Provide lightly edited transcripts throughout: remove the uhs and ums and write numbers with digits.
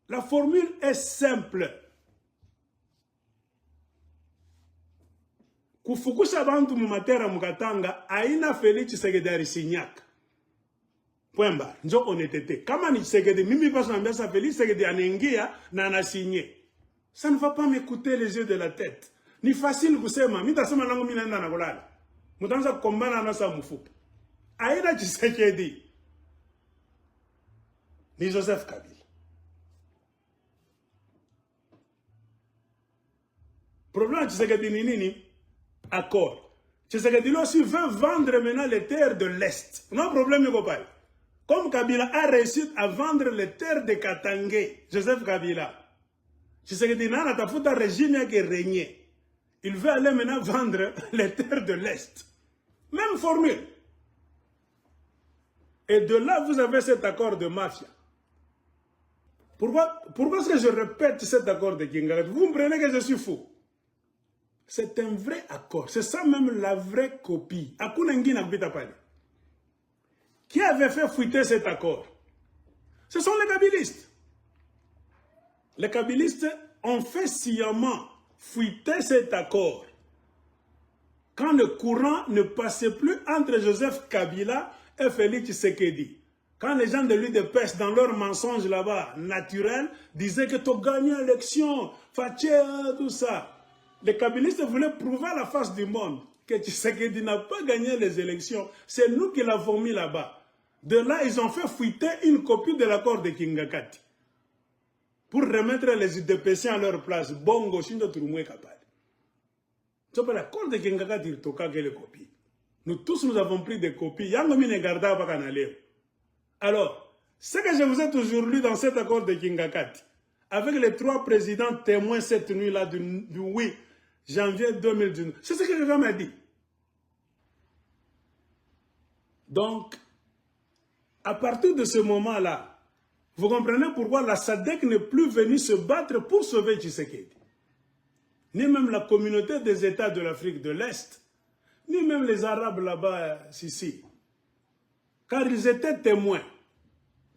La formule est simple. Kufukusha bantu mumatera mukatanga aina Félix Tshisekedi alisignac. Point barre. Njo honnêteté. Kama ni Tshisekedi, mimi passe na mbesa Félix Tshisekedi anaingia na anasigné. Ça ne va pas m'écouter les yeux de la tête. Ni facile kusema, mimi tasema nangu mimi naenda na kulala. Mutanza kukombana na sa mfupa. Aina Tshisekedi ni Joseph Kabila. Problème Tshisekedi ni nini? Accord. Tshisekedi aussi veut vendre maintenant les terres de l'Est. Non problème ni kopay. Comme Kabila a réussi à vendre les terres de Katangé, Joseph Kabila. Tshisekedi n'a pas foutu un régime qui régnait. Il veut aller maintenant vendre les terres de l'Est. Même formule. Et de là, vous avez cet accord de mafia. Pourquoi est-ce que je répète cet accord de Kingakat? Vous me prenez que je suis fou. C'est un vrai accord. C'est ça même la vraie copie. Qui avait fait fuiter cet accord? Ce sont les kabylistes. Les kabylistes ont fait sciemment fuiter cet accord. Quand le courant ne passait plus entre Joseph Kabila et Félix Tshisekedi. Quand les gens de l'UDPS, dans leur mensonge là-bas, naturel, disaient que tu as gagné l'élection, Faché, tout ça. Les kabylistes voulaient prouver à la face du monde que Tshisekedi n'a pas gagné les élections. C'est nous qui l'avons mis là-bas. De là, ils ont fait fuiter une copie de l'accord de Kingakati. Pour remettre les UDPC à leur place. Bongo, Shindo Turumwe Kapali. C'est pas l'accord de Kingakati, il toka que les copies. Nous tous, nous avons pris des copies. Yangomi ne garda pas canalé. Alors, ce que je vous ai toujours lu dans cet accord de Kingakati, avec les 3 présidents témoins cette nuit-là du 8 janvier 2019, c'est ce que le gars m'a dit. Donc, à partir de ce moment-là, vous comprenez pourquoi la SADC n'est plus venue se battre pour sauver Tshisekedi. Ni même la communauté des États de l'Afrique de l'Est, ni même les Arabes là-bas, ici. Car ils étaient témoins.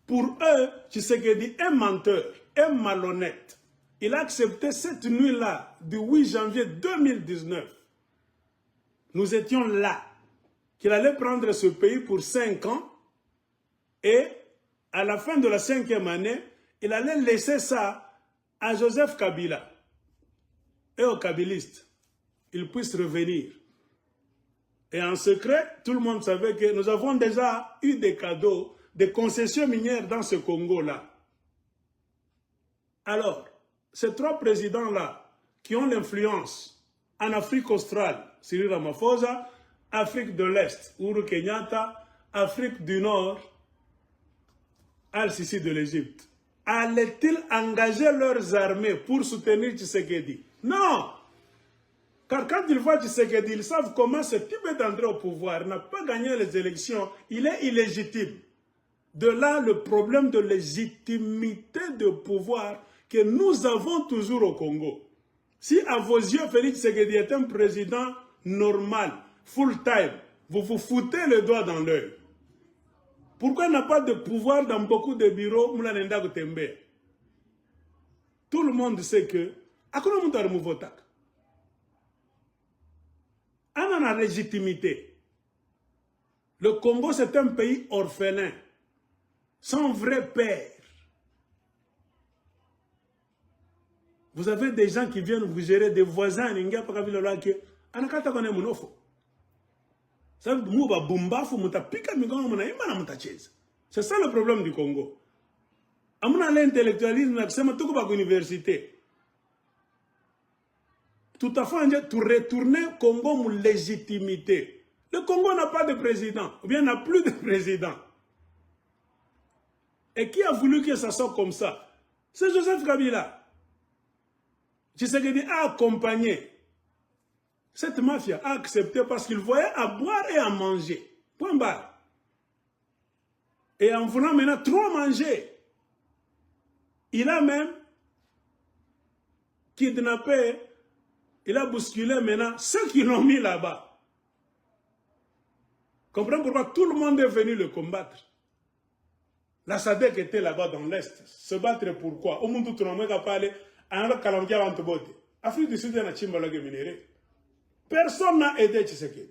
Pour eux, Tshisekedi est menteur, est malhonnête. Il a accepté cette nuit-là, du 8 janvier 2019. Nous étions là, qu'il allait prendre ce pays pour 5 ans, et à la fin de la 5e année, il allait laisser ça à Joseph Kabila et aux kabylistes. Ils puissent revenir. Et en secret, tout le monde savait que nous avons déjà eu des cadeaux, des concessions minières dans ce Congo-là. Alors, ces 3 présidents-là, qui ont l'influence en Afrique australe, Cyril Ramaphosa, Afrique de l'Est, Uhuru Kenyatta, Afrique du Nord, Al-Sisi de l'Égypte, allaient-ils engager leurs armées pour soutenir Tshisekedi? Non! Car quand ils voient Tshisekedi, ils savent comment ce type est entré au pouvoir, n'a pas gagné les élections, il est illégitime. De là le problème de légitimité de pouvoir que nous avons toujours au Congo. Si à vos yeux, Félix Tshisekedi est un président normal, full-time, vous vous foutez le doigt dans l'œil. Pourquoi il n'a pas de pouvoir dans beaucoup de bureaux? Tout le monde sait que on a la légitimité. Le Congo, c'est un pays orphelin, sans vrai père. Vous avez des gens qui viennent vous gérer, des voisins, c'est ça le problème du Congo. Amuna l'intellectualisme, c'est une université. Tout à fait, pour retourner au Congo, mon légitimité. Le Congo n'a pas de président, ou bien n'a plus de président. Et qui a voulu que ça soit comme ça? C'est Joseph Kabila. Tshisekedi a accompagné cette mafia, a accepté parce qu'il voyait à boire et à manger. Point barre. Et en voulant maintenant trop manger, il a même kidnappé, il a bousculé maintenant ceux qui l'ont mis là-bas. Comprenez pourquoi tout le monde est venu le combattre. La SADC était là-bas dans l'Est. Se battre pourquoi? Au monde tout le monde a parlé. Afrique du Sud a minéré. Personne n'a aidé Tshisekedi.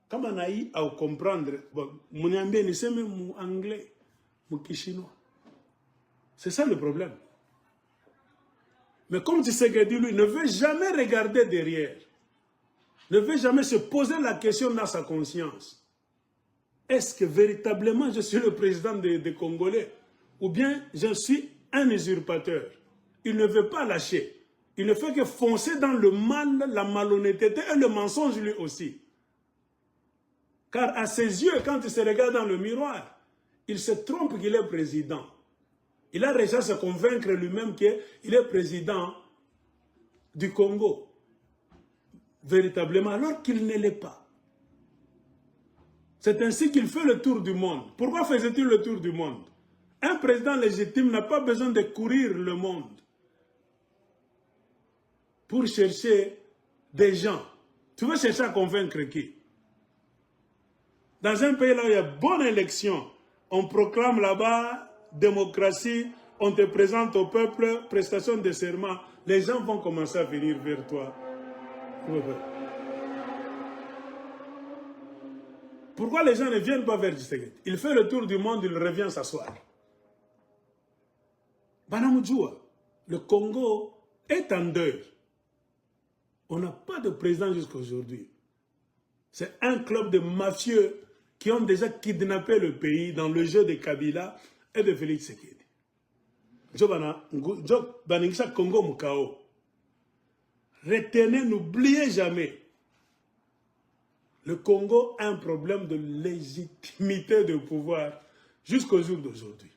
Comme on a eu à comprendre, mon anglais, c'est même mon anglais, mon chinois. C'est ça le problème. Mais comme Tshisekedi, lui, ne veut jamais regarder derrière. Ne veut jamais se poser la question dans sa conscience. Est-ce que véritablement je suis le président des Congolais? Ou bien je suis un usurpateur? Il ne veut pas lâcher. Il ne fait que foncer dans le mal, la malhonnêteté et le mensonge lui aussi. Car à ses yeux, quand il se regarde dans le miroir, il se trompe qu'il est président. Il a réussi à se convaincre lui-même qu'il est président du Congo. Véritablement, alors qu'il ne l'est pas. C'est ainsi qu'il fait le tour du monde. Pourquoi faisait-il le tour du monde? Un président légitime n'a pas besoin de courir le monde pour chercher des gens. Tu veux chercher à convaincre qui? Dans un pays là où il y a bonne élection, on proclame là-bas démocratie, on te présente au peuple, prestation de serment, les gens vont commencer à venir vers toi. Pourquoi les gens ne viennent pas vers Tshisekedi? Il fait le tour du monde, il revient s'asseoir. Banamujua, le Congo est en deuil. On n'a pas de président jusqu'à aujourd'hui. C'est un club de mafieux qui ont déjà kidnappé le pays dans le jeu de Kabila et de Félix Tshisekedi. Congo Mukao. Retenez, n'oubliez jamais. Le Congo a un problème de légitimité de pouvoir jusqu'au jour d'aujourd'hui.